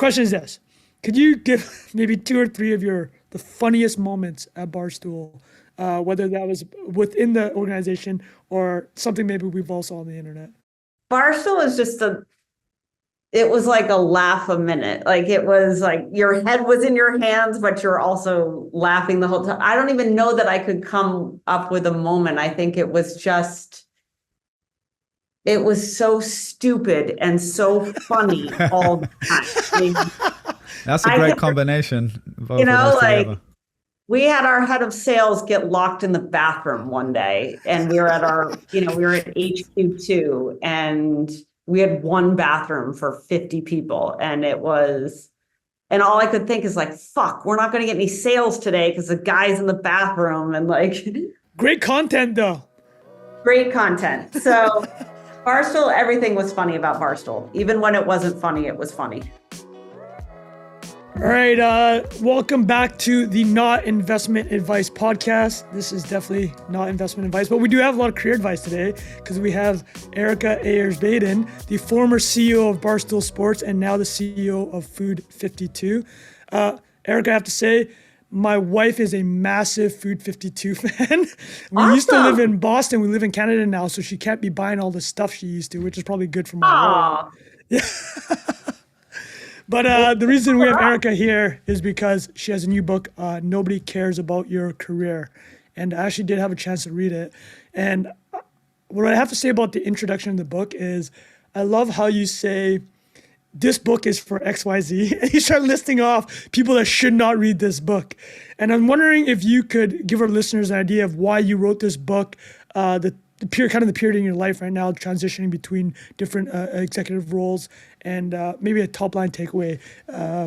question is this. Could you give maybe 2 or 3 of the funniest moments at Barstool, whether that was within the organization or something maybe we've all saw on the internet? Barstool is it was like a laugh a minute. Like it was like your head was in your hands, but you're also laughing the whole time. I don't even know that I could come up with a moment. I think it was so stupid and so funny all the time. I mean, that's a great combination. Both of those together. We had our head of sales get locked in the bathroom one day, and we were at HQ2, and we had one bathroom for 50 people. And all I could think is like, fuck, we're not going to get any sales today because the guy's in the bathroom. And like, great content though. Great content. So Barstool, everything was funny about Barstool. Even when it wasn't funny, it was funny. All right, welcome back to the Not Investment Advice podcast. This is definitely not investment advice, but we do have a lot of career advice today because we have Erika Ayers Badan, the former CEO of Barstool Sports and now the CEO of Food 52. Erika, I have to say, my wife is a massive Food 52 fan. We used to live in Boston. We live in Canada now, so she can't be buying all the stuff she used to, which is probably good for my role. Yeah. But the reason we have Erika here is because she has a new book, Nobody Cares About Your Career. And I actually did have a chance to read it. And what I have to say about the introduction of the book is I love how you say, this book is for XYZ. And you start listing off people that should not read this book. And I'm wondering if you could give our listeners an idea of why you wrote this book, the period in your life right now, transitioning between different executive roles, and maybe a top line takeaway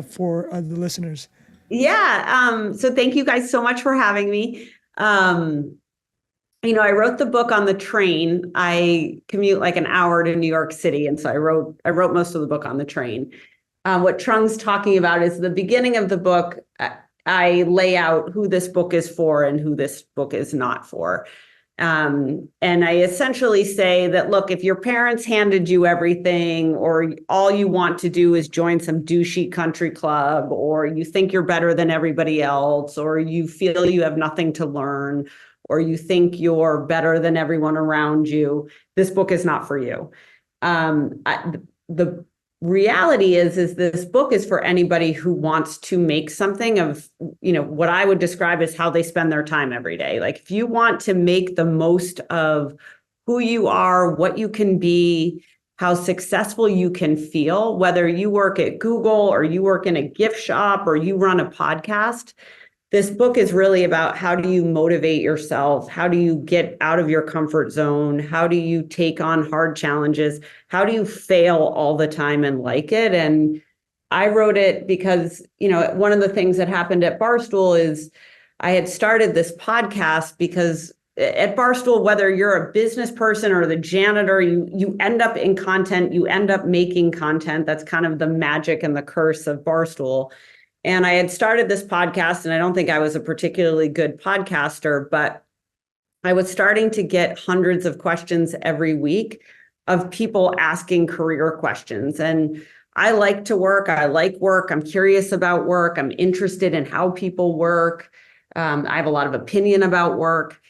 for the listeners. Yeah. So thank you guys so much for having me. I wrote the book on the train. I commute like an hour to New York City. And so I wrote most of the book on the train. What Trung's talking about is the beginning of the book. I lay out who this book is for and who this book is not for. And I essentially say that, look, if your parents handed you everything, or all you want to do is join some douchey country club, or you think you're better than everybody else, or you feel you have nothing to learn, or you think you're better than everyone around you, this book is not for you. The reality is this book is for anybody who wants to make something of, what I would describe as how they spend their time every day. Like if you want to make the most of who you are, what you can be, how successful you can feel, whether you work at Google or you work in a gift shop or you run a podcast, this book is really about how do you motivate yourself? How do you get out of your comfort zone? How do you take on hard challenges? How do you fail all the time and like it? And I wrote it because, one of the things that happened at Barstool is I had started this podcast because at Barstool, whether you're a business person or the janitor, you end up in content, you end up making content. That's kind of the magic and the curse of Barstool. And I had started this podcast, and I don't think I was a particularly good podcaster, but I was starting to get hundreds of questions every week of people asking career questions. And I like to work. I like work. I'm curious about work. I'm interested in how people work. I have a lot of opinion about work.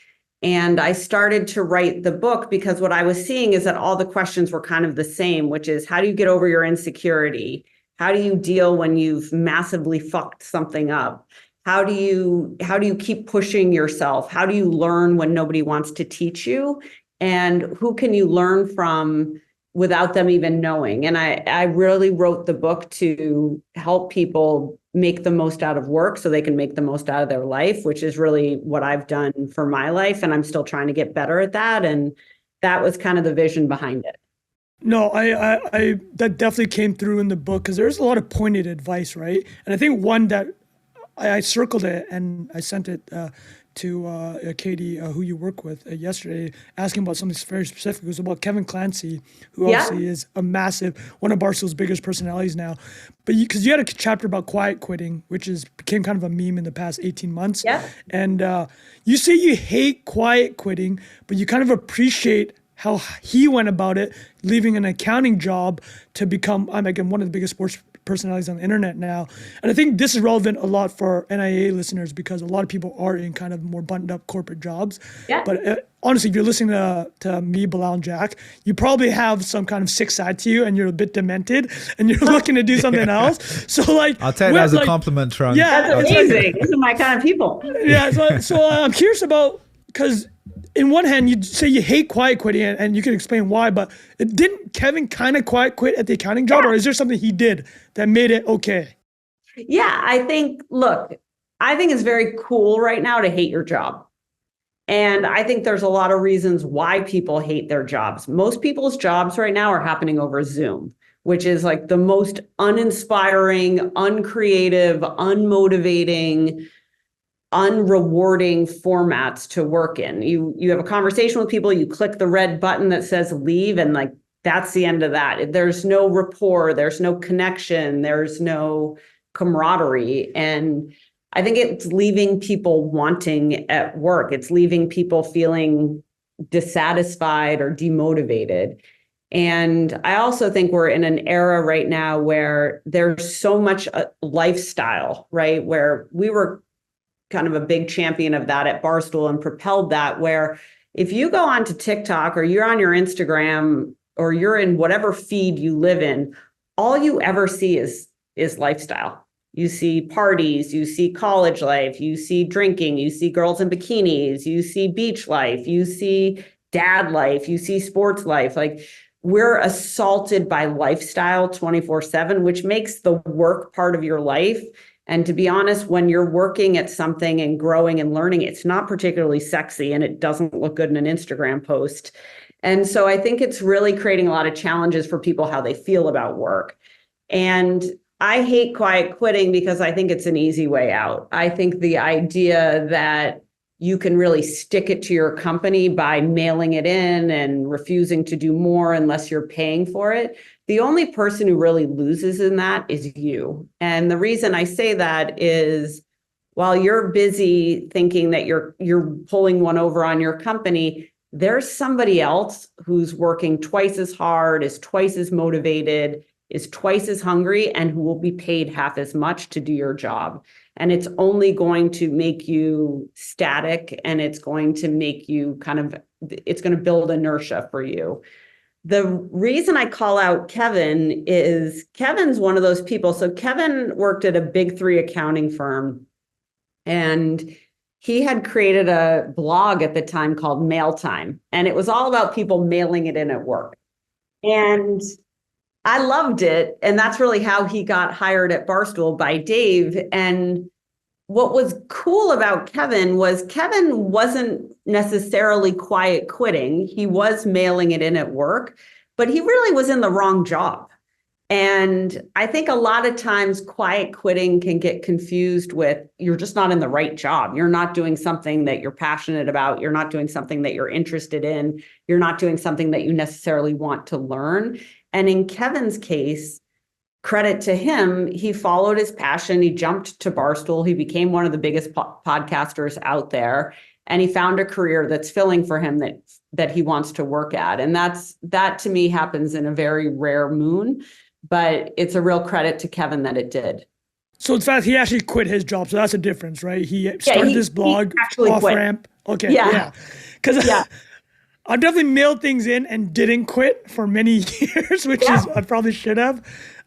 And I started to write the book because what I was seeing is that all the questions were kind of the same, which is, how do you get over your insecurity? How do you deal when you've massively fucked something up? How do you keep pushing yourself? How do you learn when nobody wants to teach you? And who can you learn from without them even knowing? And I really wrote the book to help people make the most out of work so they can make the most out of their life, which is really what I've done for my life. And I'm still trying to get better at that. And that was kind of the vision behind it. No, I that definitely came through in the book because there's a lot of pointed advice, right? And I think one that I circled it and I sent it to Katie, who you work with, yesterday, asking about something very specific. It was about Kevin Clancy, who obviously is a massive, one of Barstool's biggest personalities now. But because you had a chapter about quiet quitting, which became kind of a meme in the past 18 months. Yeah. And you say you hate quiet quitting, but you kind of appreciate how he went about it, leaving an accounting job to become, again, one of the biggest sports personalities on the internet now. And I think this is relevant a lot for NIA listeners because a lot of people are in kind of more buttoned up corporate jobs. Yeah. But honestly, if you're listening to me, Bilal, and Jack, you probably have some kind of sick side to you and you're a bit demented and you're looking to do something else. So like, I'll take that as a compliment, Trung. Yeah, that's amazing. These are my kind of people. Yeah. So I'm curious about, because in one hand, you say you hate quiet quitting, and you can explain why, but didn't Kevin kind of quiet quit at the accounting job, or is there something he did that made it okay? Yeah, I think it's very cool right now to hate your job. And I think there's a lot of reasons why people hate their jobs. Most people's jobs right now are happening over Zoom, which is like the most uninspiring, uncreative, unmotivating, unrewarding formats to work in. You have a conversation with people, you click the red button that says leave, and like that's the end of that. There's no rapport, there's no connection, there's no camaraderie. And I think it's leaving people wanting at work. It's leaving people feeling dissatisfied or demotivated. And I also think we're in an era right now where there's so much lifestyle, right? Where we were kind of a big champion of that at Barstool and propelled that, where if you go onto TikTok or you're on your Instagram or you're in whatever feed you live in, all you ever see is lifestyle. You see parties, you see college life, you see drinking, you see girls in bikinis, you see beach life, you see dad life, you see sports life. Like, we're assaulted by lifestyle 24/7, which makes the work part of your life. And to be honest, when you're working at something and growing and learning, it's not particularly sexy and it doesn't look good in an Instagram post. And so I think it's really creating a lot of challenges for people, how they feel about work. And I hate quiet quitting because I think it's an easy way out. I think the idea that you can really stick it to your company by mailing it in and refusing to do more unless you're paying for it. The only person who really loses in that is you. And the reason I say that is while you're busy thinking that you're pulling one over on your company, there's somebody else who's working twice as hard, is twice as motivated, is twice as hungry, and who will be paid half as much to do your job. And it's only going to make you static, and it's going to make you it's going to build inertia for you. The reason I call out Kevin is Kevin's one of those people. So Kevin worked at a big 3 accounting firm, and he had created a blog at the time called Mail Time. And it was all about people mailing it in at work. And I loved it. And that's really how he got hired at Barstool by Dave. And what was cool about Kevin was Kevin wasn't necessarily quiet quitting. He was mailing it in at work, but he really was in the wrong job. And I think a lot of times quiet quitting can get confused with you're just not in the right job. You're not doing something that you're passionate about. You're not doing something that you're interested in. You're not doing something that you necessarily want to learn. And in Kevin's case, credit to him, he followed his passion. He jumped to Barstool. He became one of the biggest podcasters out there. And he found a career that's filling for him that he wants to work at. And that to me happens in a very rare moon. But it's a real credit to Kevin that it did. So in fact, he actually quit his job. So that's a difference, right? He started this blog off ramp. Okay. Yeah. Because I definitely mailed things in and didn't quit for many years, which is I probably should have.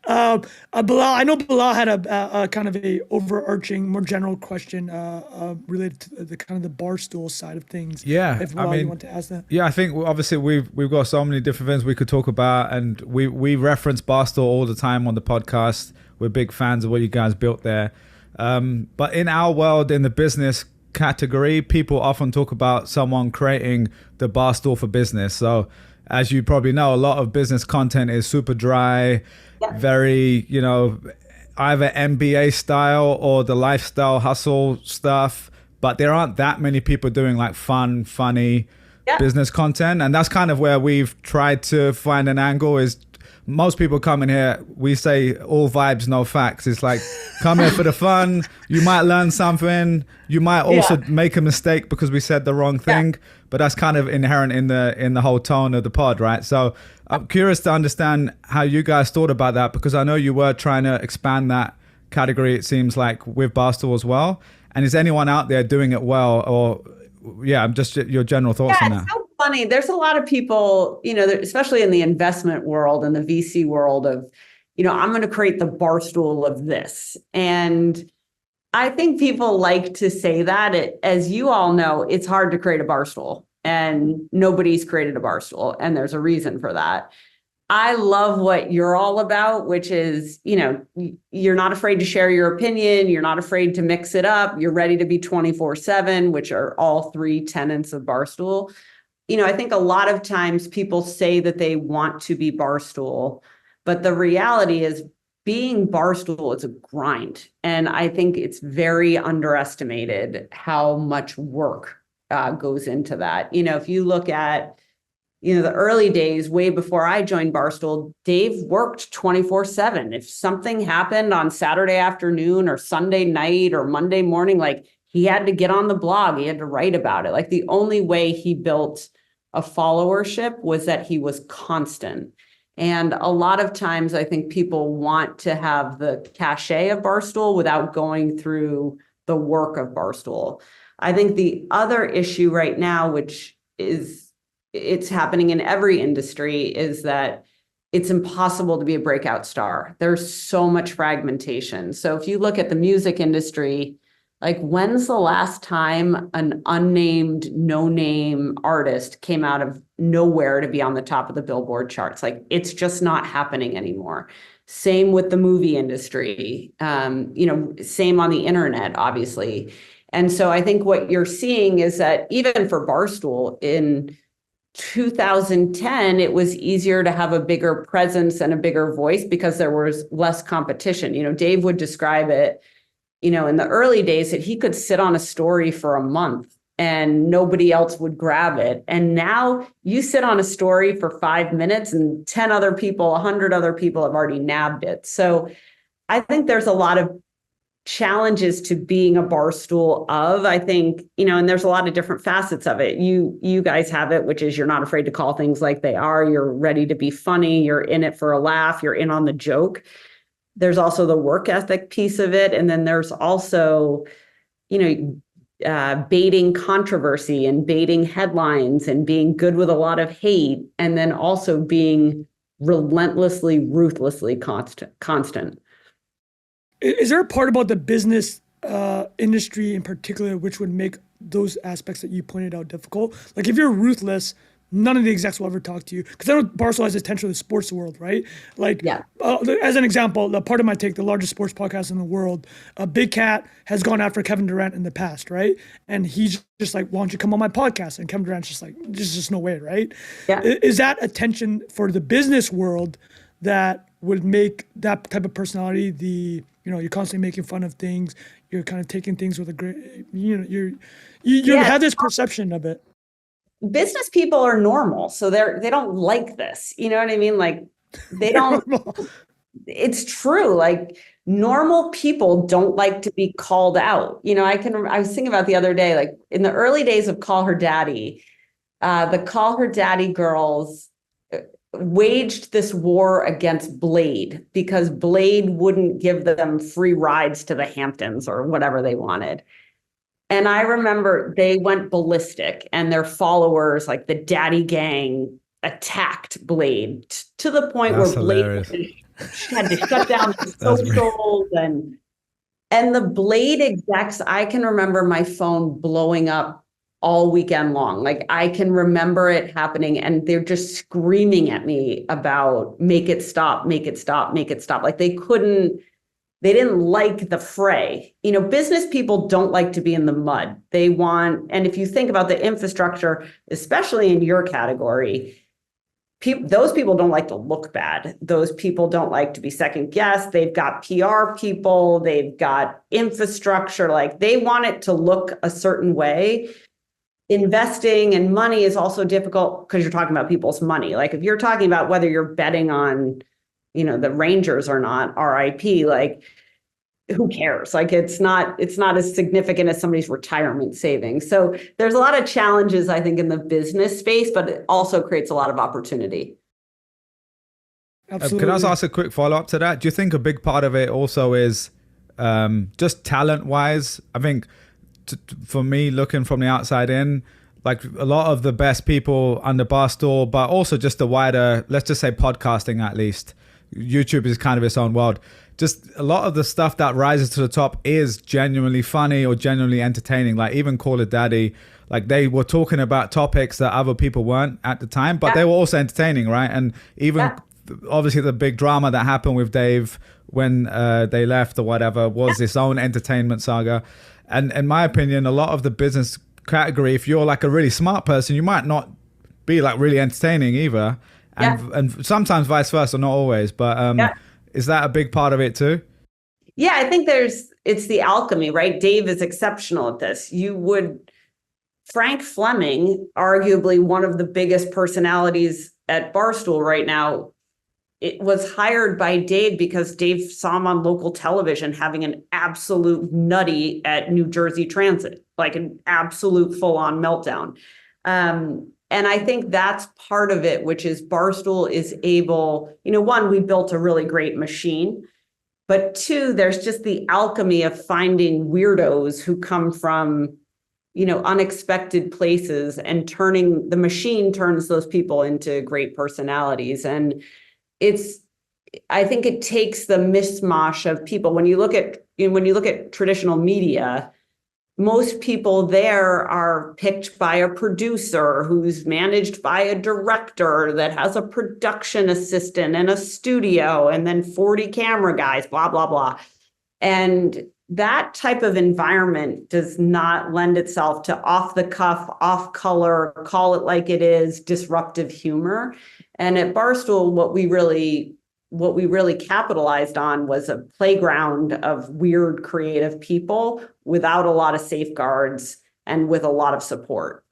Bilal, I know Bilal had a kind of a overarching, more general question related to the kind of the Barstool side of things. Yeah, if Bilal, you want to ask that. Yeah, I think obviously we've got so many different things we could talk about, and we reference Barstool all the time on the podcast. We're big fans of what you guys built there. But in our world, in the business category, people often talk about someone creating the Barstool for business. So as you probably know, a lot of business content is super dry, very, either MBA style or the lifestyle hustle stuff. But there aren't that many people doing like fun, funny business content. And that's kind of where we've tried to find an angle, is most people come in here, we say all vibes, no facts. It's like, come here for the fun. You might learn something. You might also make a mistake because we said the wrong thing, but that's kind of inherent in the whole tone of the pod, right? So I'm curious to understand how you guys thought about that, because I know you were trying to expand that category, it seems like, with Barstool as well. And is anyone out there doing it well? Or just your general thoughts on that. It's so funny. There's a lot of people, especially in the investment world and the VC world of, I'm going to create the Barstool of this. And I think people like to say that. As you all know, it's hard to create a Barstool, and nobody's created a Barstool. And there's a reason for that. I love what you're all about, which is, you're not afraid to share your opinion. You're not afraid to mix it up. You're ready to be 24/7, which are all three tenets of Barstool. I think a lot of times people say that they want to be Barstool, but the reality is being Barstool is a grind. And I think it's very underestimated how much work goes into that. If you look at the early days, way before I joined Barstool, Dave worked 24/7. If something happened on Saturday afternoon or Sunday night or Monday morning, like, he had to get on the blog, he had to write about it. Like, the only way he built a followership was that he was constant. And a lot of times I think people want to have the cachet of Barstool without going through the work of Barstool. I think the other issue right now, which it's happening in every industry, is that it's impossible to be a breakout star. There's so much fragmentation. So if you look at the music industry, like, when's the last time an unnamed, no-name artist came out of nowhere to be on the top of the Billboard charts? Like, it's just not happening anymore. Same with the movie industry, same on the internet, obviously. And so I think what you're seeing is that even for Barstool in 2010, it was easier to have a bigger presence and a bigger voice because there was less competition. Dave would describe it, in the early days, that he could sit on a story for a month and nobody else would grab it. And now you sit on a story for 5 minutes and 10 other people, 100 other people have already nabbed it. So I think there's a lot of challenges to being a Barstool of, I think, and there's a lot of different facets of it. You guys have it, which is you're not afraid to call things like they are. You're ready to be funny. You're in it for a laugh. You're in on the joke. There's also the work ethic piece of it. And then there's also, baiting controversy and baiting headlines and being good with a lot of hate. And then also being relentlessly, ruthlessly constant. Is there a part about the business industry in particular which would make those aspects that you pointed out difficult? Like, if you're ruthless, none of the execs will ever talk to you. Because I know Barstool has attention to the sports world, right? Like, as an example, the part of my take, the largest sports podcast in the world, Big Cat has gone after Kevin Durant in the past, right? And he's just like, why don't you come on my podcast? And Kevin Durant's just like, there's just no way, right? Yeah. Is that attention for the business world that would make that type of personality you're constantly making fun of things, you're kind of taking things with a great, you have this perception of it. Business people are normal, so they don't like this. You know what I mean? Like, they don't. It's true. Like, normal people don't like to be called out. I was thinking about the other day, like, in the early days of Call Her Daddy, the Call Her Daddy girls waged this war against Blade because Blade wouldn't give them free rides to the Hamptons or whatever they wanted. And I remember they went ballistic, and their followers, like the Daddy Gang, attacked Blade to the point That's where Blade hilarious. had to shut down the socials. And the Blade execs, I can remember my phone blowing up all weekend long. Like, I can remember it happening, and they're just screaming at me about make it stop, make it stop, make it stop. Like, they didn't like the fray. Business people don't like to be in the mud. And if you think about the infrastructure, especially in your category, those people don't like to look bad. Those people don't like to be second guessed. They've got PR people, they've got infrastructure, like, they want it to look a certain way. Investing and money is also difficult because you're talking about people's money. Like, if you're talking about whether you're betting on the Rangers are not RIP, like who cares? Like it's not as significant as somebody's retirement savings. So there's a lot of challenges, I think, in the business space, but it also creates a lot of opportunity. Absolutely. Can I also ask a quick follow-up to that? Do you think a big part of it also is just talent-wise? I think for me, looking from the outside in, like a lot of the best people under Barstool, but also just the wider, let's just say podcasting at least. YouTube is kind of its own world. Just a lot of the stuff that rises to the top is genuinely funny or genuinely entertaining. Like even Call It Daddy, like they were talking about topics that other people weren't at the time, but they were also entertaining, right? And even obviously the big drama that happened with Dave when they left or whatever was its own entertainment saga. And in my opinion, a lot of the business category, if you're like a really smart person, you might not be like really entertaining either. And sometimes vice versa, not always, but is that a big part of it too? Yeah, I think it's the alchemy, right? Dave is exceptional at this. Frank Fleming, arguably one of the biggest personalities at Barstool right now, it was hired by Dave because Dave saw him on local television having an absolute nutty at New Jersey Transit, like an absolute full-on meltdown. And I think that's part of it, which is Barstool is able, one, we built a really great machine, but two, there's just the alchemy of finding weirdos who come from, unexpected places, and the machine turns those people into great personalities. And I think it takes the mishmash of people. When you look at traditional media, most people there are picked by a producer who's managed by a director that has a production assistant and a studio and then 40 camera guys, blah, blah, blah. And that type of environment does not lend itself to off the cuff, off color, call it like it is, disruptive humor. And at Barstool, what we really capitalized on was a playground of weird, creative people without a lot of safeguards and with a lot of support.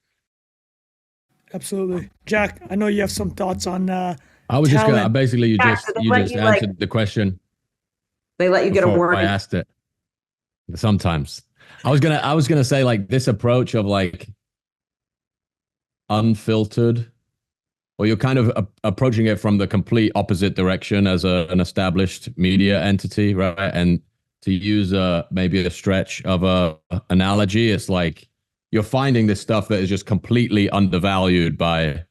Absolutely. Jack, I know you have some thoughts on I was just going to, basically, you just answered the question. They let you get a word. I asked it. Sometimes. I was gonna say, like, this approach of like unfiltered, or you're kind of approaching it from the complete opposite direction as an established media entity, right? And to use maybe a stretch of a analogy, it's like you're finding this stuff that is just completely undervalued by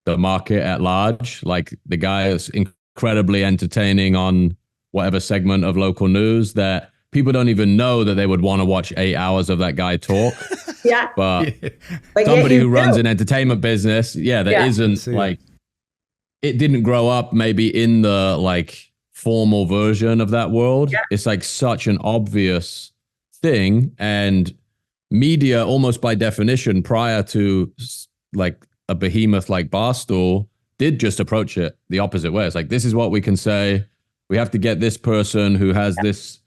the market at large. Like the guy is incredibly entertaining on whatever segment of local news that people don't even know that they would want to watch 8 hours of that guy talk. Yeah. But somebody who runs an entertainment business, that isn't like, it didn't grow up maybe in the like formal version of that world. Yeah. It's like such an obvious thing. And media, almost by definition, prior to like a behemoth like Barstool, did just approach it the opposite way. It's like, this is what we can say. We have to get this person who has this.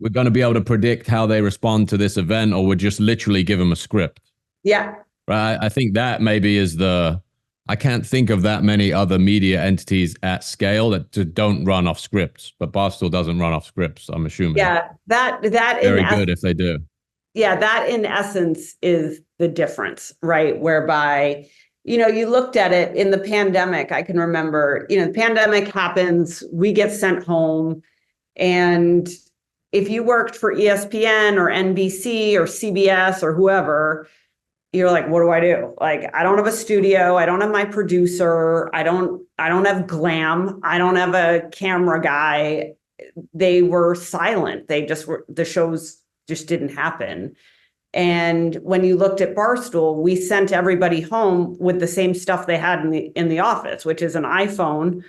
We're going to be able to predict how they respond to this event, or we'll just literally give them a script. Yeah. Right. I think that maybe is I can't think of that many other media entities at scale that don't run off scripts, but Barstool doesn't run off scripts, I'm assuming. Yeah. That very good if they do. Yeah. That in essence is the difference, right? Whereby, you looked at it in the pandemic. I can remember, the pandemic happens, we get sent home, and if you worked for ESPN or NBC or CBS or whoever, you're like, what do I do? Like, I don't have a studio. I don't have my producer. I don't have glam. I don't have a camera guy. They were silent. The shows just didn't happen. And when you looked at Barstool, we sent everybody home with the same stuff they had in the office, which is an iPhone,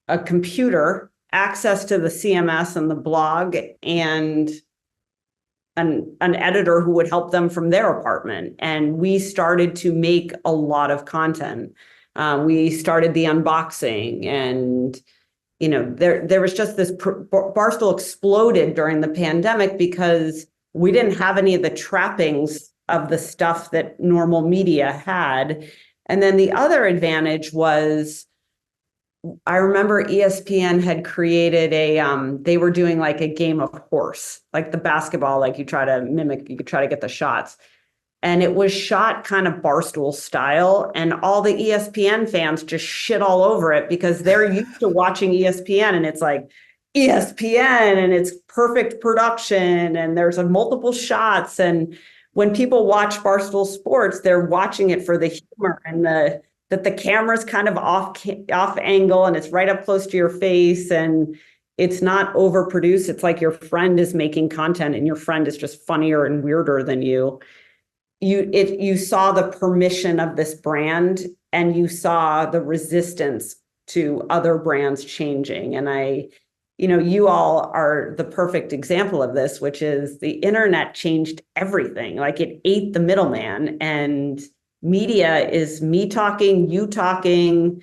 a computer, access to the CMS and the blog, and an editor who would help them from their apartment. And we started to make a lot of content. We started the unboxing, and there was just this Barstool exploded during the pandemic because we didn't have any of the trappings of the stuff that normal media had. And then the other advantage was I remember ESPN had created they were doing like a game of horse, like the basketball, like you try to mimic, you could try to get the shots. And it was shot kind of Barstool style. And all the ESPN fans just shit all over it because they're used to watching ESPN and it's like ESPN and it's perfect production and there's multiple shots. And when people watch Barstool Sports, they're watching it for the humor and that the camera's kind of off angle and it's right up close to your face and it's not overproduced. It's like your friend is making content and your friend is just funnier and weirder than you. You saw the permission of this brand and you saw the resistance to other brands changing. And you all are the perfect example of this, which is the internet changed everything. Like it ate the middleman, and media is me talking, you talking,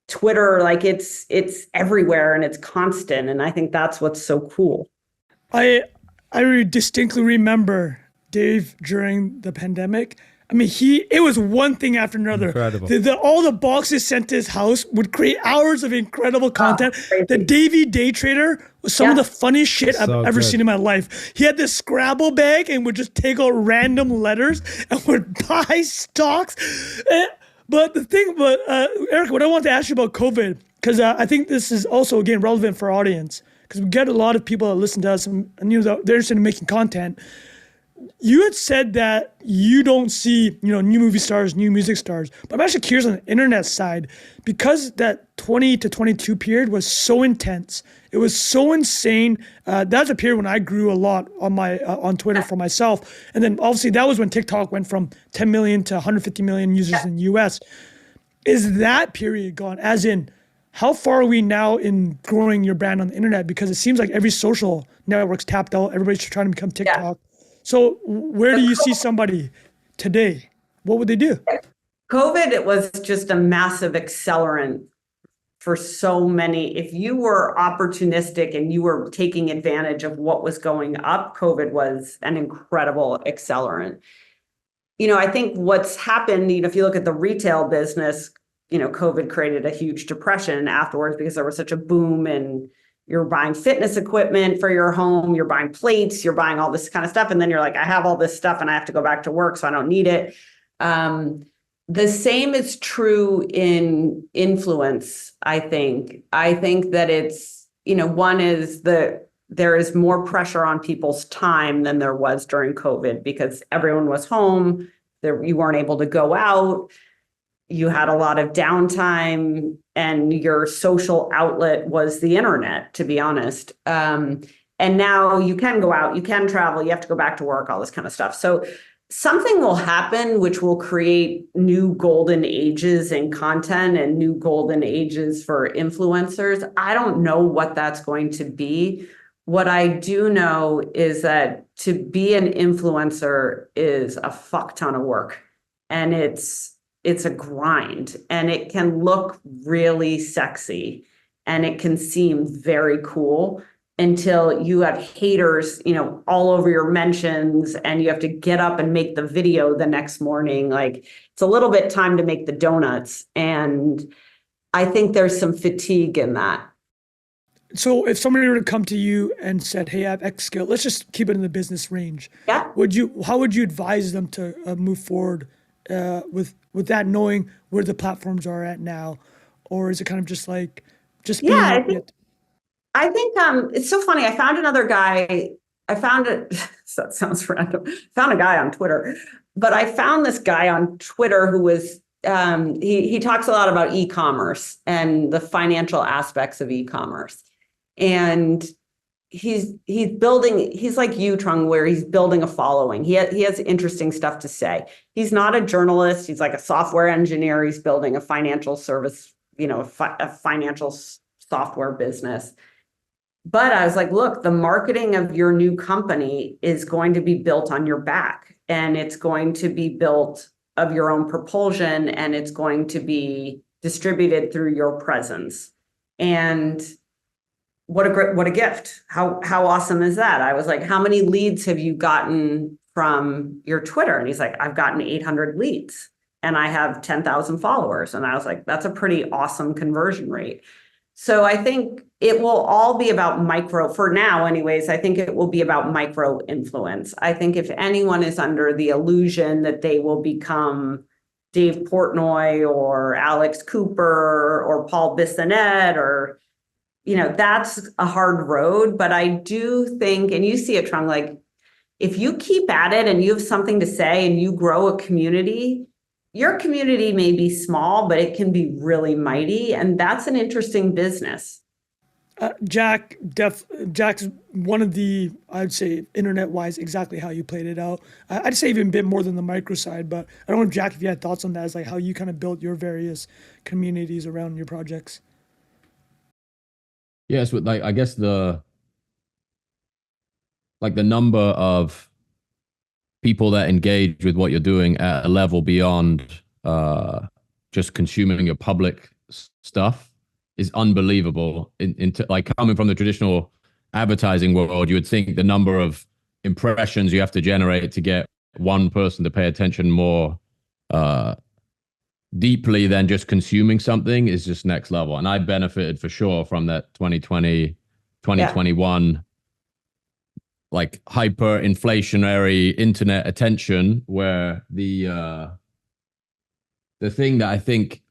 Twitter, like it's everywhere and it's constant. And I think that's what's so cool. I distinctly remember Dave during the pandemic. I mean, it was one thing after another. Incredible. All the boxes sent to his house would create hours of incredible content. The Davey Day Trader was some of the funniest shit I've ever seen in my life. He had this Scrabble bag and would just take out random letters and would buy stocks. But Erika, what I want to ask you about COVID, because I think this is also, again, relevant for our audience, because we get a lot of people that listen to us and they're interested in making content. You had said that you don't see, new movie stars, new music stars, but I'm actually curious on the internet side, because that 20 to 22 period was so intense. It was so insane. That was a period when I grew a lot on Twitter for myself. And then obviously that was when TikTok went from 10 million to 150 million users in the US. Is that period gone? As in, how far are we now in growing your brand on the internet? Because it seems like every social network's tapped out. Everybody's trying to become TikTok. Yeah. So where do you see somebody today? What would they do? COVID, it was just a massive accelerant for so many. If you were opportunistic and you were taking advantage of what was going up, COVID was an incredible accelerant. I think what's happened, if you look at the retail business, COVID created a huge depression afterwards because there was such a boom and you're buying fitness equipment for your home, you're buying plates, you're buying all this kind of stuff. And then you're like, I have all this stuff and I have to go back to work, so I don't need it. The same is true in influence, I think. I think that it's, one is there is more pressure on people's time than there was during COVID because everyone was home, you weren't able to go out. You had a lot of downtime and your social outlet was the internet, to be honest. And now you can go out, you can travel, you have to go back to work, all this kind of stuff. So something will happen which will create new golden ages in content and new golden ages for influencers. I don't know what that's going to be. What I do know is that to be an influencer is a fuck ton of work. And it's a grind, and it can look really sexy and it can seem very cool until you have haters, all over your mentions and you have to get up and make the video the next morning. Like it's a little bit time to make the donuts. And I think there's some fatigue in that. So if somebody were to come to you and said, hey, I have X skill, let's just keep it in the business range. Yeah. How would you advise them to move forward with that, knowing where the platforms are at now? Or is it kind of just like, I think it's so funny. I found another guy. That sounds random. Found a guy on Twitter, but I found this guy on Twitter who was, he talks a lot about e-commerce and the financial aspects of e-commerce. And he's like you, Trung, where he's building a following. He has interesting stuff to say. He's not a journalist. He's like a software engineer. He's building a financial service, a financial software business. But I was like, look, the marketing of your new company is going to be built on your back, and it's going to be built of your own propulsion, and it's going to be distributed through your presence. And what a gift. How awesome is that? I was like, how many leads have you gotten from your Twitter? And he's like, I've gotten 800 leads. and I have 10,000 followers. And I was like, that's a pretty awesome conversion rate. So I think it will all be about micro, for now anyways, I think it will be about micro influence. I think if anyone is under the illusion that they will become Dave Portnoy or Alex Cooper or Paul Bissonnette or, that's a hard road. But I do think, and you see it, Trung, like if you keep at it and you have something to say and you grow a community, your community may be small, but it can be really mighty. And that's an interesting business. Jack's one of the, I'd say, internet-wise, exactly how you played it out. I'd say even a bit more than the micro side, but I don't know, Jack, if you had thoughts on that, as like how you kind of built your various communities around your projects. Yes, with I guess the number of people that engage with what you're doing at a level beyond just consuming your public stuff is unbelievable. Like coming from the traditional advertising world, you would think the number of impressions you have to generate to get one person to pay attention more deeply than just consuming something is just next level. And I benefited for sure from that 2020, 2021 like hyper inflationary internet attention, where the thing that I think,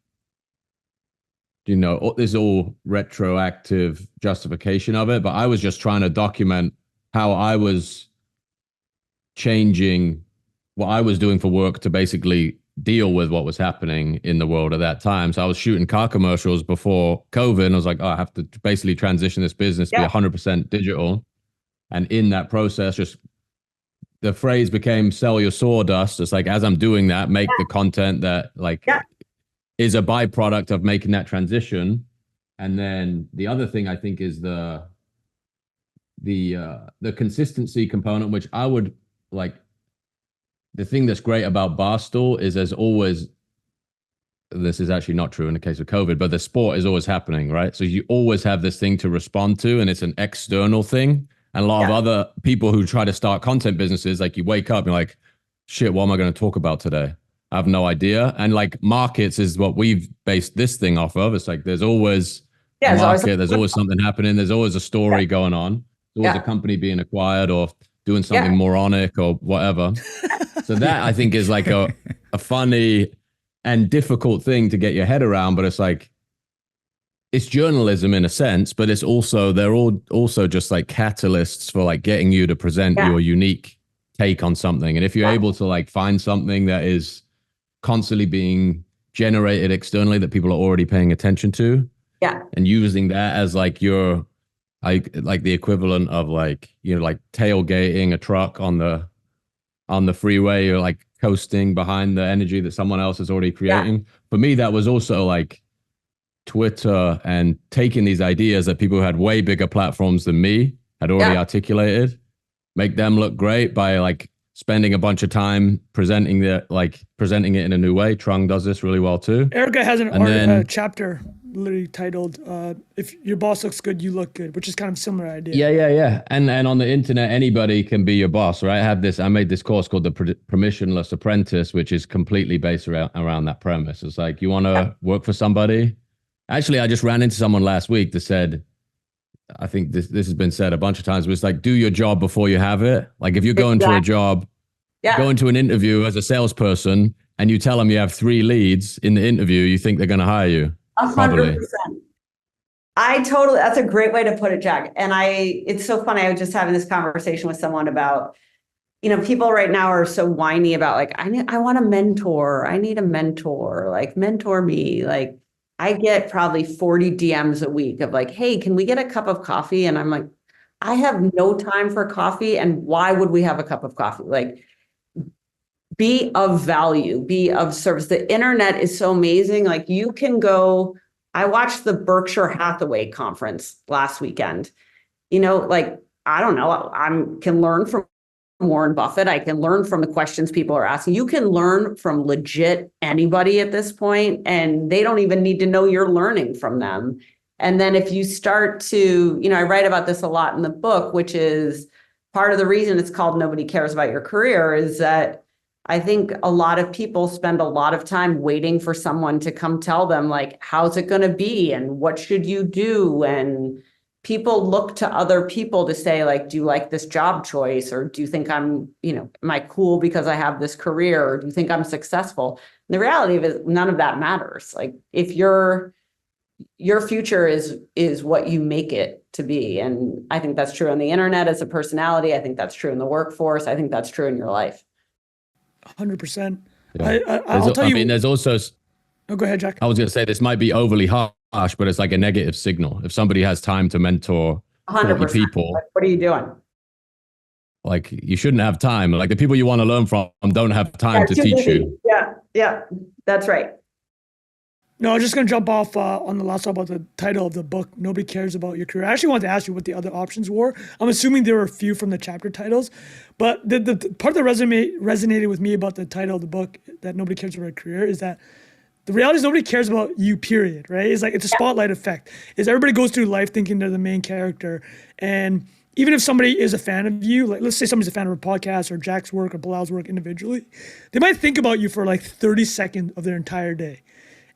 there's all retroactive justification of it, but I was just trying to document how I was changing what I was doing for work to basically deal with what was happening in the world at that time. So I was shooting car commercials before COVID, and I was like, I have to basically transition this business to be 100% digital. And in that process, just the phrase became sell your sawdust. It's like, as I'm doing that, make the content that is a byproduct of making that transition. And then the other thing I think is the consistency component, which I would like. The thing that's great about Barstool is there's always, this is actually not true in the case of COVID, but the sport is always happening, right? So you always have this thing to respond to, and it's an external thing. And a lot of other people who try to start content businesses, like you wake up and you're like, shit, what am I going to talk about today? I have no idea. And like markets is what we've based this thing off of. It's like there's always a market, there's always something happening, there's always a story going on. There's always a company being acquired or doing something moronic or whatever. So that I think is like a funny and difficult thing to get your head around, but it's like, it's journalism in a sense, but it's also, they're all also just like catalysts for like getting you to present your unique take on something. And if you're able to like find something that is constantly being generated externally that people are already paying attention to, and using that as like your, like the equivalent of like, like tailgating a truck on the freeway, or like coasting behind the energy that someone else is already creating. For me, that was also like Twitter and taking these ideas that people who had way bigger platforms than me had already articulated, make them look great by like spending a bunch of time presenting it in a new way. Trung does this really well too. Erika has an chapter literally titled "If Your Boss Looks Good, You Look Good," which is kind of a similar idea. Yeah. And on the internet, anybody can be your boss, right? I made this course called the Permissionless Apprentice, which is completely based around that premise. It's like, you want to work for somebody. Actually, I just ran into someone last week that said, I think this has been said a bunch of times, but it's like, do your job before you have it. Like if you go into a job, go into an interview as a salesperson and you tell them you have 3 leads in the interview, you think they're going to hire you. 100%. That's a great way to put it, Jack. And it's so funny. I was just having this conversation with someone about, people right now are so whiny about like, I want a mentor. I need a mentor, like mentor me. Like I get probably 40 DMs a week of like, hey, can we get a cup of coffee? And I'm like, I have no time for coffee. And why would we have a cup of coffee? Like, be of value, be of service. The internet is so amazing. Like you can go, I watched the Berkshire Hathaway conference last weekend. Like, I don't know, I can learn from Warren Buffett. I can learn from the questions people are asking. You can learn from legit anybody at this point, and they don't even need to know you're learning from them. And then if you start to, I write about this a lot in the book, which is part of the reason it's called Nobody Cares About Your Career, is that I think a lot of people spend a lot of time waiting for someone to come tell them, like, how's it going to be and what should you do? And people look to other people to say, like, do you like this job choice? Or do you think I'm, am I cool because I have this career? Or do you think I'm successful? And the reality of it is none of that matters. Like, if your future is what you make it to be. And I think that's true on the internet as a personality. I think that's true in the workforce. I think that's true in your life. 100%. Yeah. I'll tell you. I mean, there's also. Oh, go ahead, Jack. I was going to say this might be overly harsh, but it's like a negative signal. If somebody has time to mentor 100% people, like, what are you doing? Like, you shouldn't have time. Like, the people you want to learn from don't have time to teach you. Yeah, that's right. No, I'm just going to jump off on the last one about the title of the book, Nobody Cares About Your Career. I actually wanted to ask you what the other options were. I'm assuming there were a few from the chapter titles, but the part that resonated with me about the title of the book, that Nobody Cares About Your Career, is that the reality is nobody cares about you, period, right? It's like, it's a spotlight effect. Is everybody goes through life thinking they're the main character. And even if somebody is a fan of you, like let's say somebody's a fan of a podcast or Jack's work or Bilal's work individually, they might think about you for like 30 seconds of their entire day.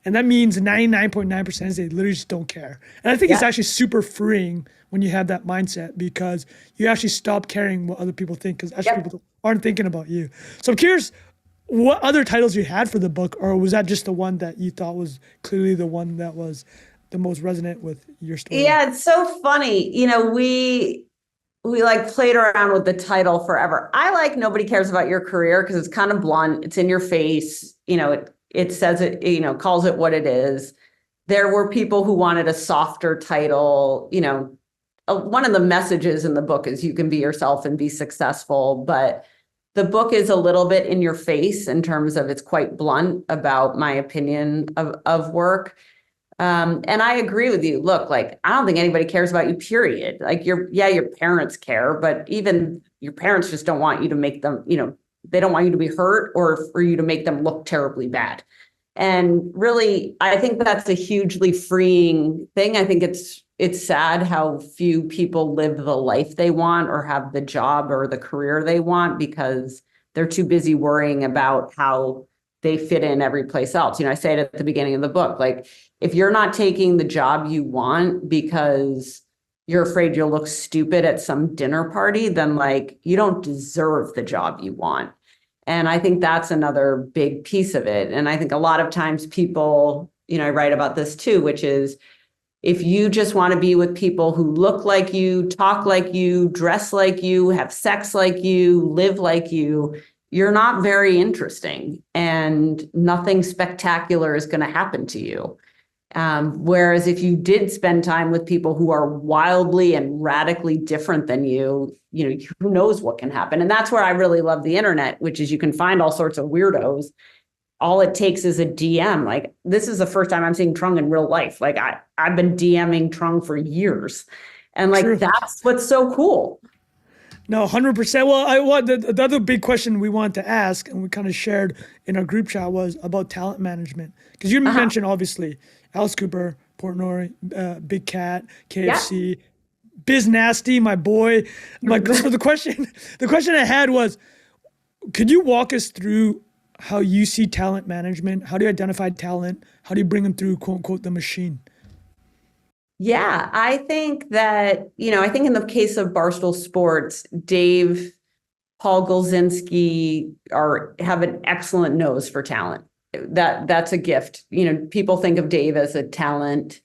And that means 99.9% is they literally just don't care. And I think it's actually super freeing when you have that mindset, because you actually stop caring what other people think, because actually people aren't thinking about you. So I'm curious what other titles you had for the book, or was that just the one that you thought was clearly the one that was the most resonant with your story? Yeah, it's so funny. We like played around with the title forever. I like Nobody Cares About Your Career because it's kind of blunt. It's in your face. It says it, calls it what it is. There were people who wanted a softer title. One of the messages in the book is you can be yourself and be successful, but the book is a little bit in your face in terms of it's quite blunt about my opinion of work. And I agree with you. Look, like, I don't think anybody cares about you, period. Like, your parents care, but even your parents just don't want you to make them, they don't want you to be hurt or for you to make them look terribly bad. And really, I think that's a hugely freeing thing. I think it's sad how few people live the life they want or have the job or the career they want because they're too busy worrying about how they fit in every place else. I say it at the beginning of the book, like, if you're not taking the job you want because you're afraid you'll look stupid at some dinner party, then like, you don't deserve the job you want. And I think that's another big piece of it. And I think a lot of times people, I write about this too, which is if you just want to be with people who look like you, talk like you, dress like you, have sex like you, live like you, you're not very interesting and nothing spectacular is going to happen to you. Whereas if you did spend time with people who are wildly and radically different than you, who knows what can happen. And that's where I really love the internet, which is you can find all sorts of weirdos. All it takes is a DM. Like, this is the first time I'm seeing Trung in real life. Like, I've been DMing Trung for years. And like, True. That's what's so cool. No, 100%. Well, the other big question we wanted to ask, and we kind of shared in our group chat, was about talent management. Because you mentioned, obviously, Alice Cooper, Portnoy, Big Cat, KFC, Biz Nasty, my boy. So the question I had was, could you walk us through how you see talent management? How do you identify talent? How do you bring them through, quote unquote, the machine? Yeah, I think that, I think in the case of Barstool Sports, Dave, Paul Golzinski have an excellent nose for talent. That's a gift. People think of Dave as a talent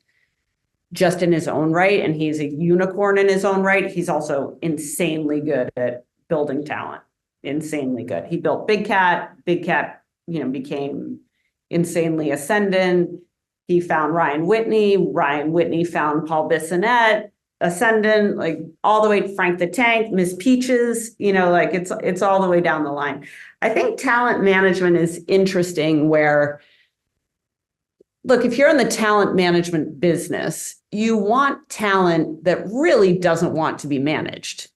just in his own right, and he's a unicorn in his own right. He's also insanely good at building talent. Insanely good. He built Big Cat. Big Cat, became insanely ascendant. He found Ryan Whitney. Ryan Whitney found Paul Bissonnette, ascendant, like all the way to Frank the Tank, Miss Peaches, like it's all the way down the line. I think talent management is interesting where, look, if you're in the talent management business, you want talent that really doesn't want to be managed.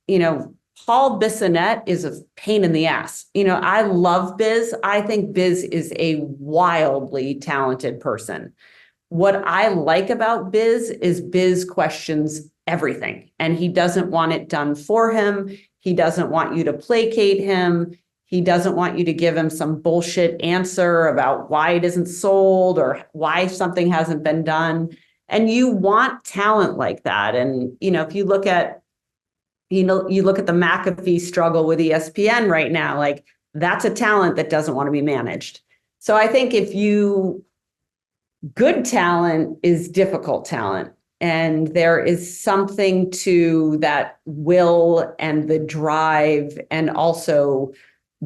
Paul Bissonnette is a pain in the ass. I love Biz. I think Biz is a wildly talented person. What I like about Biz is Biz questions everything, and he doesn't want it done for him. He doesn't want you to placate him. He doesn't want you to give him some bullshit answer about why it isn't sold or why something hasn't been done. And you want talent like that. And, if you look at, you look at the McAfee struggle with ESPN right now, like that's a talent that doesn't want to be managed. So I think good talent is difficult talent. And there is something to that will and the drive, and also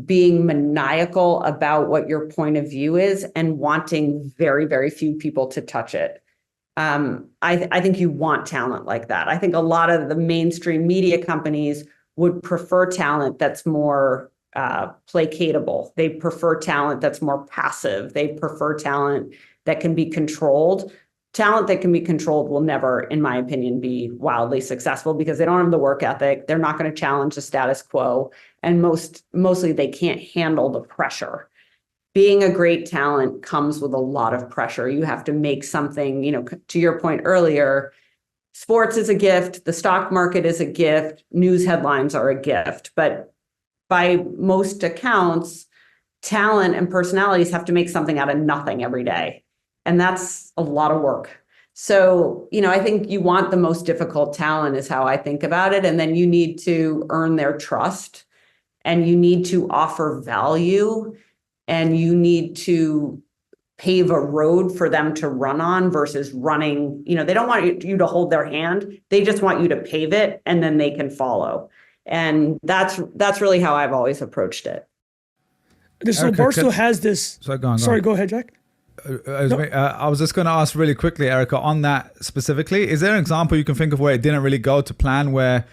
being maniacal about what your point of view is and wanting very, very few people to touch it. I think you want talent like that. I think a lot of the mainstream media companies would prefer talent that's more placatable. They prefer talent that's more passive. They prefer talent that can be controlled. Talent that can be controlled will never, in my opinion, be wildly successful because they don't have the work ethic. They're not going to challenge the status quo. And mostly they can't handle the pressure. Being a great talent comes with a lot of pressure. You have to make something, to your point earlier, sports is a gift. The stock market is a gift. News headlines are a gift. But by most accounts, talent and personalities have to make something out of nothing every day. And that's a lot of work. So, I think you want the most difficult talent is how I think about it. And then you need to earn their trust, and you need to offer value, and you need to pave a road for them to run on versus running. They don't want you to hold their hand. They just want you to pave it, and then they can follow. And that's really how I've always approached it. So Barstool has this. Sorry, go ahead, Jack. I was just going to ask really quickly, Erika, on that specifically. Is there an example you can think of where it didn't really go to plan, where,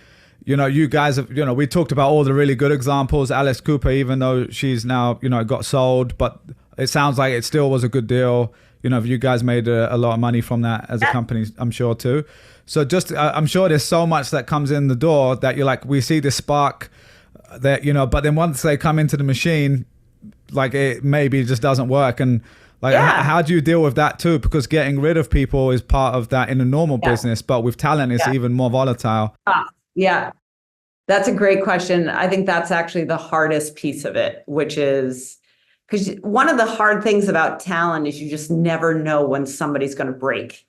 you guys have, we talked about all the really good examples. Alice Cooper, even though she's now, got sold, but it sounds like it still was a good deal. You guys made a lot of money from that as a company, I'm sure too. So just, I'm sure there's so much that comes in the door that you're like, we see this spark that, but then once they come into the machine, like it maybe just doesn't work. And how do you deal with that too? Because getting rid of people is part of that in a normal business, but with talent, it's even more volatile. Yeah, that's a great question. I think that's actually the hardest piece of it, which is because one of the hard things about talent is you just never know when somebody's going to break.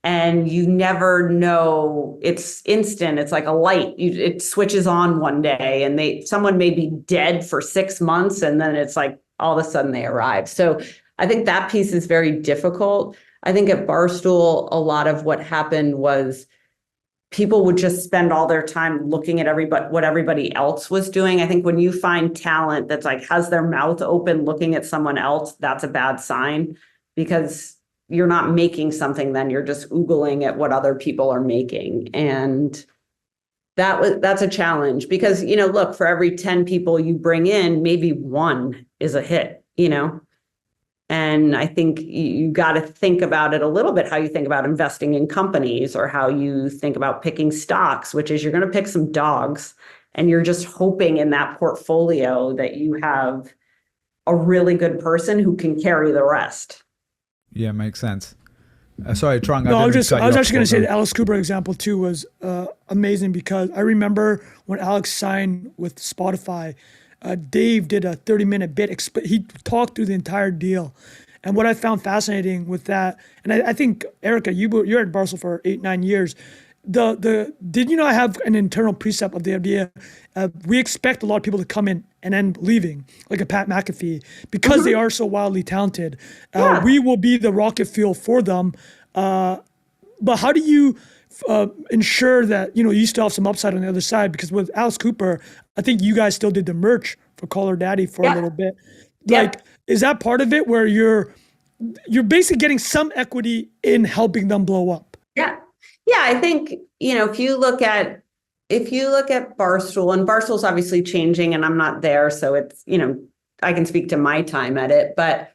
And you never know, it's instant. It's like a light. It switches on one day, and someone may be dead for 6 months, and then it's like all of a sudden they arrive. So I think that piece is very difficult. I think at Barstool, a lot of what happened was people would just spend all their time looking at what everybody else was doing. I think when you find talent that's like has their mouth open looking at someone else, that's a bad sign, because you're not making something, then you're just oogling at what other people are making. And that's a challenge because, look, for every 10 people you bring in, maybe one is a hit, And I think you got to think about it a little bit, how you think about investing in companies or how you think about picking stocks, which is you're going to pick some dogs, and you're just hoping in that portfolio that you have a really good person who can carry the rest. Yeah, makes sense. Sorry, Trung. No, I was actually going to say the Alice Cooper example too was amazing, because I remember when Alex signed with Spotify, Dave did a 30-minute bit. He talked through the entire deal. And what I found fascinating with that, and I think, Erika, you're at Barstool for 8-9 years. Did you not have an internal precept of the idea? We expect a lot of people to come in and end leaving, like a Pat McAfee, because they are so wildly talented. We will be the rocket fuel for them. But how do you ensure that you still have some upside on the other side? Because with Alice Cooper, I think you guys still did the merch for Call Her Daddy for a little bit. Is that part of it where you're basically getting some equity in helping them blow up? Yeah, I think if you look at Barstool, and Barstool's obviously changing, and I'm not there, so it's I can speak to my time at it, but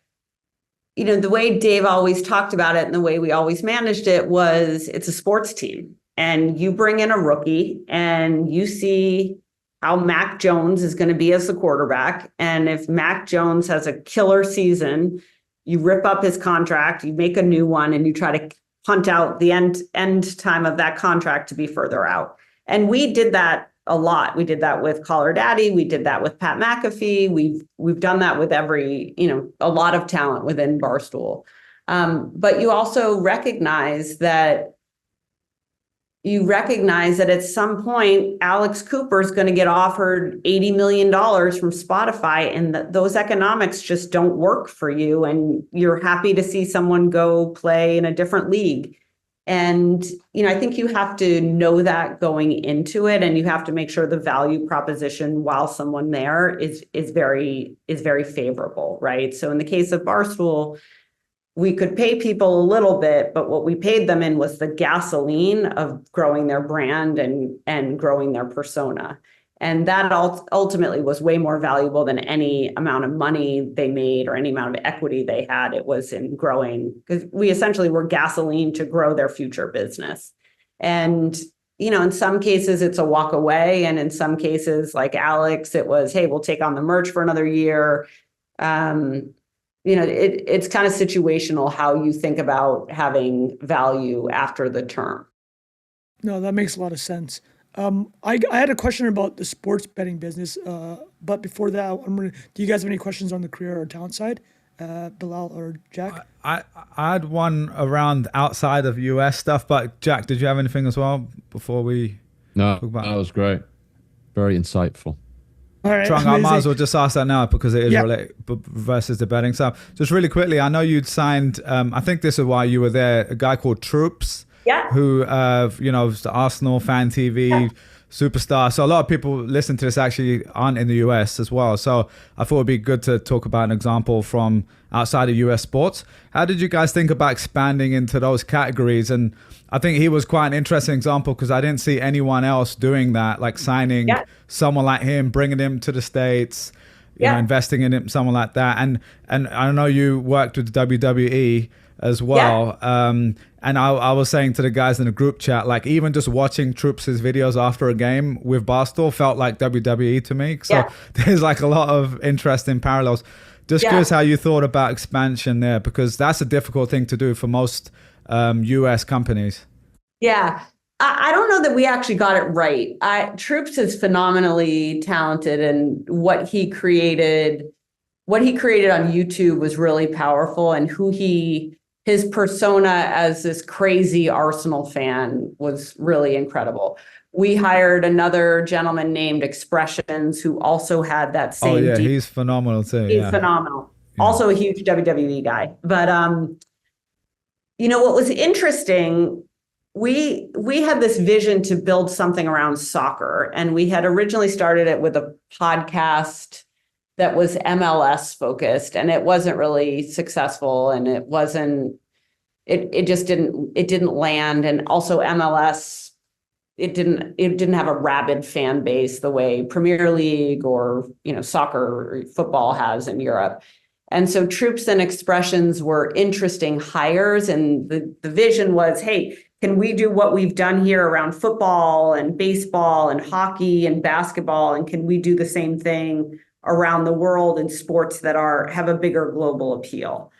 the way Dave always talked about it and the way we always managed it was it's a sports team, and you bring in a rookie and you see how Mac Jones is going to be as the quarterback. And if Mac Jones has a killer season, you rip up his contract, you make a new one, and you try to punt out the end time of that contract to be further out. And we did that a lot. We did that with Call Her Daddy. We did that with Pat McAfee. We've done that with a lot of talent within Barstool. But you also recognize that at some point, Alex Cooper is going to get offered $80 million from Spotify, and those economics just don't work for you. And you're happy to see someone go play in a different league. And, I think you have to know that going into it, and you have to make sure the value proposition while someone there is very favorable, right? So in the case of Barstool, we could pay people a little bit, but what we paid them in was the gasoline of growing their brand and growing their persona. And that ultimately was way more valuable than any amount of money they made or any amount of equity they had. It was in growing, because we essentially were gasoline to grow their future business. And, in some cases it's a walk away. And in some cases, like Alex, it was, hey, we'll take on the merch for another year. It's kind of situational how you think about having value after the term. No, that makes a lot of sense. I had a question about the sports betting business, but before that, do you guys have any questions on the career or talent side, Bilal or Jack? I had one around outside of US stuff, but Jack, did you have anything as well before we talk about that? Was great. Very insightful. All right, Trung, I might as well just ask that now because it is related versus the betting stuff. Just really quickly, I know you'd signed, I think this is why you were there, a guy called Troops. Yeah. Who, was the Arsenal fan TV superstar. So a lot of people listen to this actually aren't in the US as well. So I thought it'd be good to talk about an example from outside of US sports. How did you guys think about expanding into those categories? And I think he was quite an interesting example because I didn't see anyone else doing that, like signing someone like him, bringing him to the States, investing in him, someone like that. And I know you worked with WWE as well. And I was saying to the guys in the group chat, like even just watching Troops' videos after a game with Barstool felt like WWE to me. So there's like a lot of interesting parallels. Just curious how you thought about expansion there, because that's a difficult thing to do for most US companies. Yeah. I don't know that we actually got it right. Troops is phenomenally talented, and what he created on YouTube was really powerful, and his persona as this crazy Arsenal fan was really incredible. We hired another gentleman named Expressions who also had that same. Oh yeah, he's phenomenal too. He's phenomenal. Yeah. Also a huge WWE guy. But what was interesting, we had this vision to build something around soccer, and we had originally started it with a podcast that was MLS focused, and it wasn't really successful, and it didn't land. And also MLS, it didn't have a rabid fan base the way Premier League or, soccer or football has in Europe. And so Troops and Expressions were interesting hires. And the vision was, hey, can we do what we've done here around football and baseball and hockey and basketball? And can we do the same thing around the world in sports that have a bigger global appeal?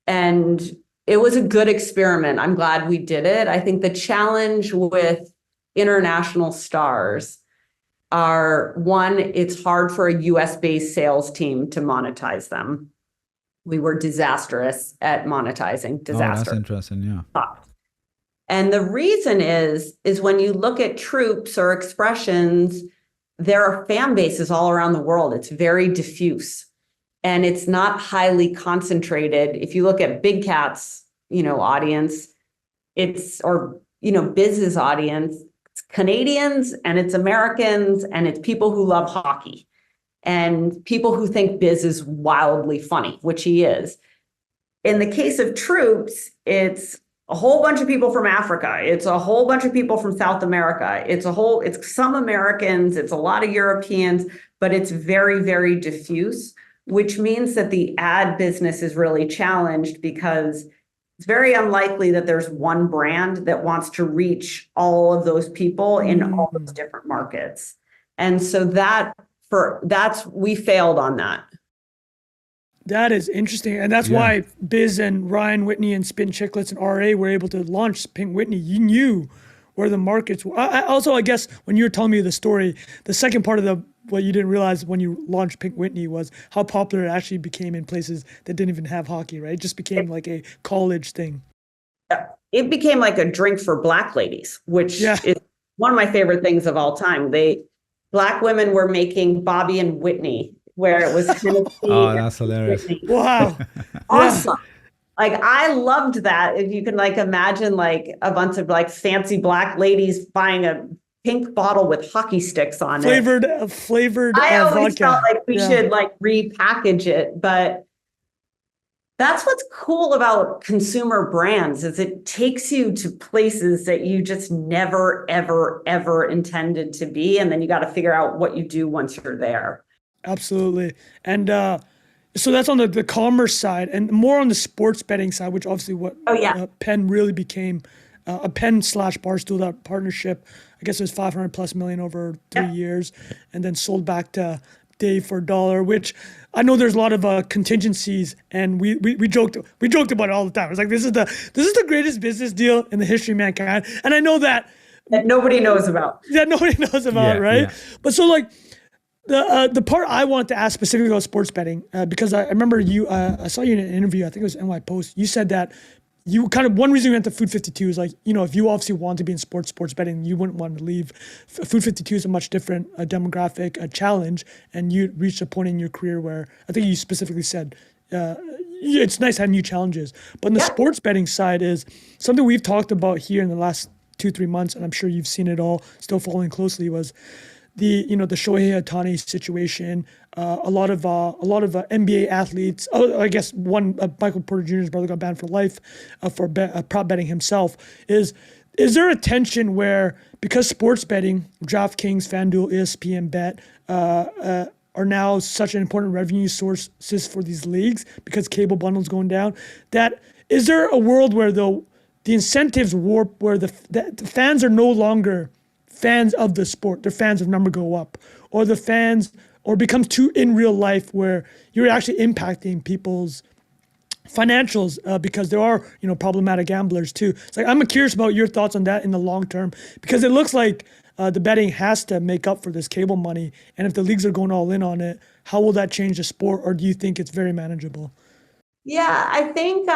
And it was a good experiment. I'm glad we did it. I think the challenge with international stars are, one, it's hard for a US-based sales team to monetize them. We were disastrous at monetizing. Disaster. Oh, that's interesting, yeah. And the reason is when you look at Troops or Expressions, there are fan bases all around the world. It's very diffuse. And it's not highly concentrated. If you look at Big Cat's, audience, Biz's audience, it's Canadians and it's Americans and it's people who love hockey and people who think Biz is wildly funny, which he is. In the case of Troops, it's a whole bunch of people from Africa. It's a whole bunch of people from South America. It's some Americans, it's a lot of Europeans, but it's very, very diffuse, which means that the ad business is really challenged because it's very unlikely that there's one brand that wants to reach all of those people in all those different markets. And so we failed on that. That is interesting. And that's why Biz and Ryan Whitney and Spin Chicklets and RA were able to launch Pink Whitney. You knew where the markets were. Also, I guess when you were telling me the story, the second part of what you didn't realize when you launched Pink Whitney was how popular it actually became in places that didn't even have hockey, right? It just became like a college thing. It became like a drink for Black ladies, which is one of my favorite things of all time. Black women were making Bobby and Whitney, where it was Tennessee. Oh, that's hilarious. Whitney. Wow. Awesome. Like, I loved that. If you can like imagine like a bunch of like fancy Black ladies buying a pink bottle with hockey sticks on flavored I always vodka. felt like we should like repackage it, but that's what's cool about consumer brands is it takes you to places that you just never, ever, ever intended to be. And then you got to figure out what you do once you're there. Absolutely. And so that's on the commerce side, and more on the sports betting side, which obviously Penn really became a Penn / Barstool, that partnership. I guess it was $500+ million over 3 years, and then sold back to Dave for $1, which I know there's a lot of contingencies, and we joked about it all the time. It's like this is the greatest business deal in the history of mankind, and I know that nobody knows about. That nobody knows about, right? Yeah. But so like the part I wanted to ask specifically about sports betting, because I remember I saw you in an interview, I think it was NY Post. You said that you kind of, one reason you went to Food 52 is like, if you obviously want to be in sports betting, you wouldn't want to leave. Food 52 is a much different demographic, a challenge, and you reached a point in your career where I think you specifically said it's nice having new challenges. But on the sports betting side is something we've talked about here in the last 2-3 months, and I'm sure you've seen it all, still following closely, was the Shohei Ohtani situation. A lot of NBA athletes. I guess one Michael Porter Jr.'s brother got banned for life for prop betting himself. Is there a tension where, because sports betting, DraftKings, FanDuel, ESPN Bet are now such an important revenue sources for these leagues because cable bundles going down, that is there a world where the incentives warp, where the fans are no longer fans of the sport, their fans of number go up, or the fans, or becomes too in real life where you're actually impacting people's financials because there are problematic gamblers too. It's like, I'm curious about your thoughts on that in the long term, because it looks like the betting has to make up for this cable money, and if the leagues are going all in on it, how will that change the sport, or do you think it's very manageable? Yeah, I think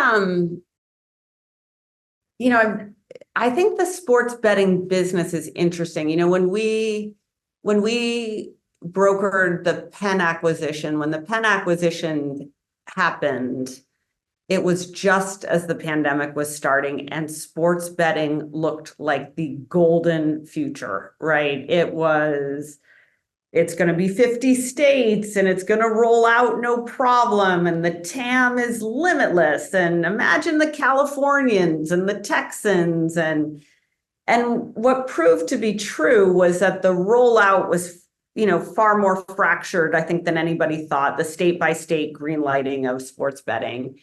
I think the sports betting business is interesting. When we brokered the Penn acquisition, when the Penn acquisition happened, it was just as the pandemic was starting, and sports betting looked like the golden future, right? It's going to be 50 states and it's going to roll out no problem. And the TAM is limitless. And imagine the Californians and the Texans. And what proved to be true was that the rollout was, far more fractured, I think, than anybody thought, the state by state green lighting of sports betting.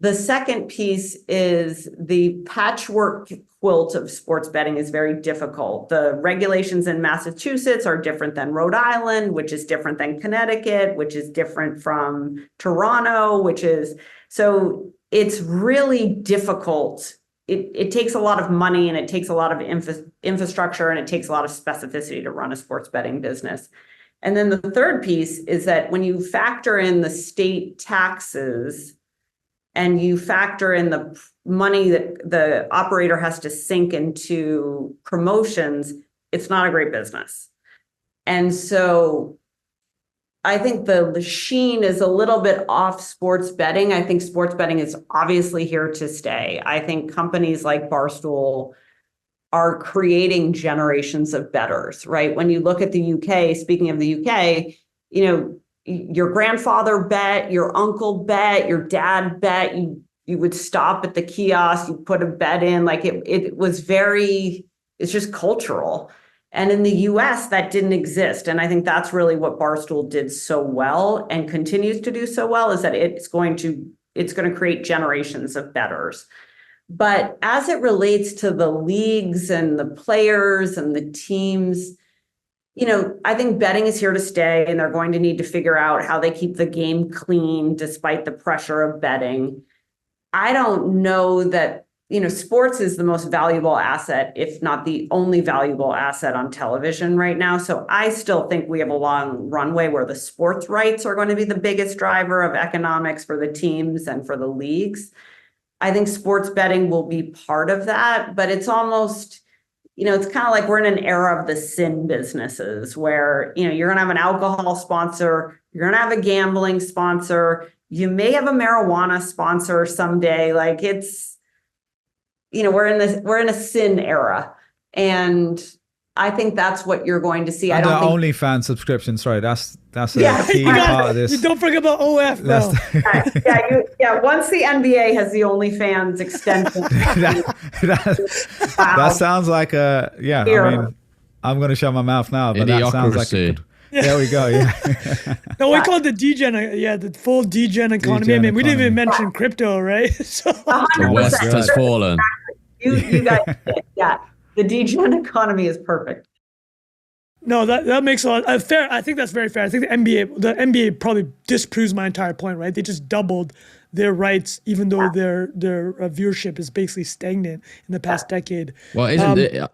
The second piece is the patchwork quilt of sports betting is very difficult. The regulations in Massachusetts are different than Rhode Island, which is different than Connecticut, which is different from Toronto, so it's really difficult. It takes a lot of money, and it takes a lot of infrastructure, and it takes a lot of specificity to run a sports betting business. And then the third piece is that when you factor in the state taxes, and you factor in the money that the operator has to sink into promotions, it's not a great business. And so I think the sheen is a little bit off sports betting. I think sports betting is obviously here to stay. I think companies like Barstool are creating generations of bettors, right? When you look at the UK, speaking of the UK, your grandfather bet, your uncle bet, your dad bet, you would stop at the kiosk, you put a bet in, like it's just cultural. And in the US, that didn't exist. And I think that's really what Barstool did so well and continues to do so well, is that it's going to create generations of bettors. But as it relates to the leagues and the players and the teams, I think betting is here to stay, and they're going to need to figure out how they keep the game clean despite the pressure of betting. I don't know that, sports is the most valuable asset, if not the only valuable asset on television right now. So I still think we have a long runway where the sports rights are going to be the biggest driver of economics for the teams and for the leagues. I think sports betting will be part of that, but it's almost, it's kind of like we're in an era of the sin businesses where, you're going to have an alcohol sponsor, you're going to have a gambling sponsor, you may have a marijuana sponsor someday. Like it's, we're in a sin era. And I think that's what you're going to see. And the OnlyFans subscription, sorry, that's a key part of this. You don't forget about OF, bro. Once the NBA has the OnlyFans extension. that sounds like a, I mean, I'm going to shut my mouth now, but that sounds like a good, there we go, No, we call it the Degen, the full Degen economy. I mean, we didn't even mention crypto, right? So the West has fallen. You guys, the Degen economy is perfect. No, that makes a lot fair. I think that's very fair. I think the NBA probably disproves my entire point, right? They just doubled their rights, even though their viewership is basically stagnant in the past decade. Well,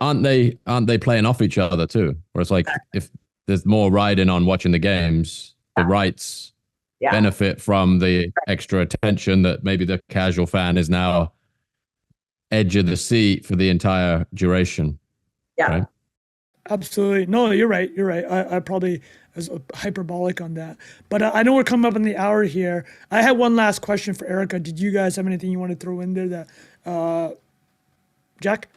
aren't they playing off each other too? Where it's like if there's more riding on watching the games, the rights benefit from the extra attention that maybe the casual fan is now edge of the seat for the entire duration. Yeah. Right? Absolutely. No, you're right. I probably was hyperbolic on that. But I know we're coming up on the hour here. I had one last question for Erika. Did you guys have anything you want to throw in there that, Jack?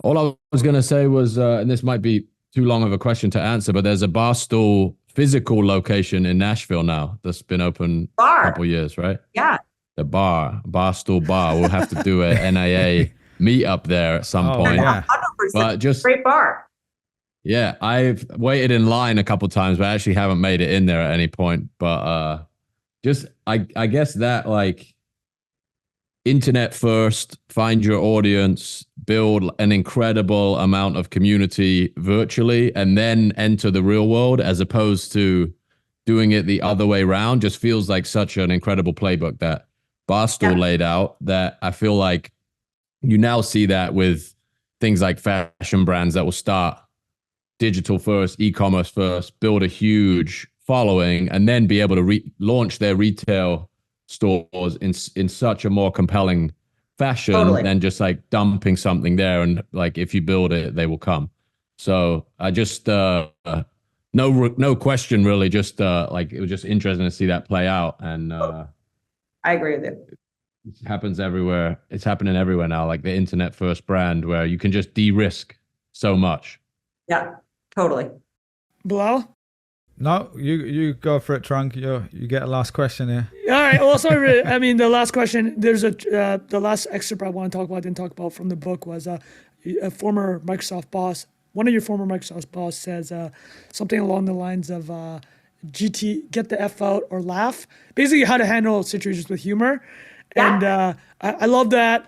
All I was going to say was, and this might be too long of a question to answer, but there's a Barstool physical location in Nashville now that's been open a couple years, right? Yeah. The Barstool Bar. We'll have to do a NAA meet up there at some point. Yeah. 100%. But just great bar. Yeah, I've waited in line a couple times, but I actually haven't made it in there at any point. But I guess that like internet first, find your audience, build an incredible amount of community virtually, and then enter the real world, as opposed to doing it the other way around, just feels like such an incredible playbook that Barstool laid out, that I feel like you now see that with things like fashion brands that will start digital first, e-commerce first, build a huge following, and then be able to launch their retail stores in such a more compelling fashion than just like dumping something there. And like, if you build it, they will come. So I just, no question really, just like, it was just interesting to see that play out. And I agree with you. It happens everywhere. It's happening everywhere now, like the internet first brand where you can just de-risk so much. Yeah, totally. Bilal? No, you go for it, Trunk. You get a last question here. All right. Well, sorry. I mean, the last question. There's the last excerpt I want to talk about, didn't talk about from the book, was a former Microsoft boss. One of your former Microsoft boss says something along the lines of GT, get the F out or laugh. Basically, how to handle situations with humor. Yeah. And I love that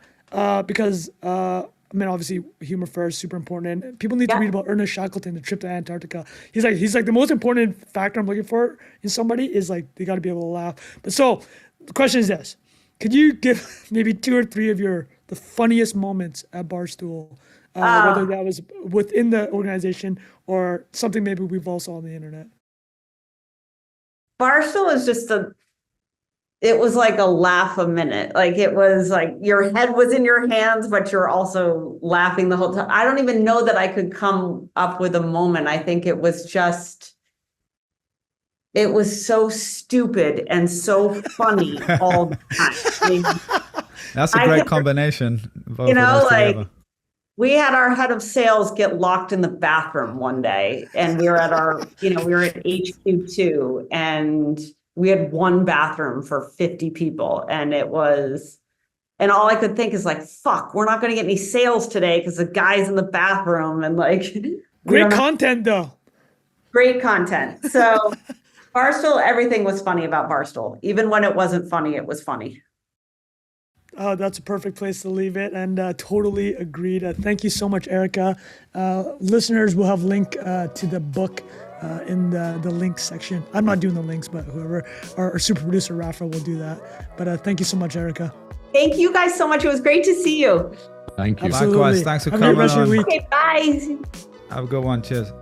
because I mean, obviously, humor first, super important. And people need to read about Ernest Shackleton, the trip to Antarctica. He's like the most important factor I'm looking for in somebody is like they got to be able to laugh. But so the question is this: could you give maybe 2 or 3 of the funniest moments at Barstool, whether that was within the organization or something maybe we've all saw on the internet? Barstool is just it was like a laugh a minute. Like it was like your head was in your hands, but you're also laughing the whole time. I don't even know that I could come up with a moment. I think it was so stupid and so funny all the time. I mean, that's a great combination. We had our head of sales get locked in the bathroom one day, and we were at we were at HQ2, and we had one bathroom for 50 people, and all I could think is like, fuck, we're not going to get any sales today because the guy's in the bathroom. And like, great content though. Great content. So Barstool, everything was funny about Barstool. Even when it wasn't funny, it was funny. Oh, that's a perfect place to leave it, and totally agreed. Thank you so much, Erika. Listeners will have link to the book in the links section. I'm not doing the links, but whoever, our super producer Rafa will do that. But thank you so much, Erika. Thank you guys so much. It was great to see you. Thank you. Absolutely. Likewise. Thanks for Have a great coming rest of your on. week. Okay, bye. Have a good one. Cheers.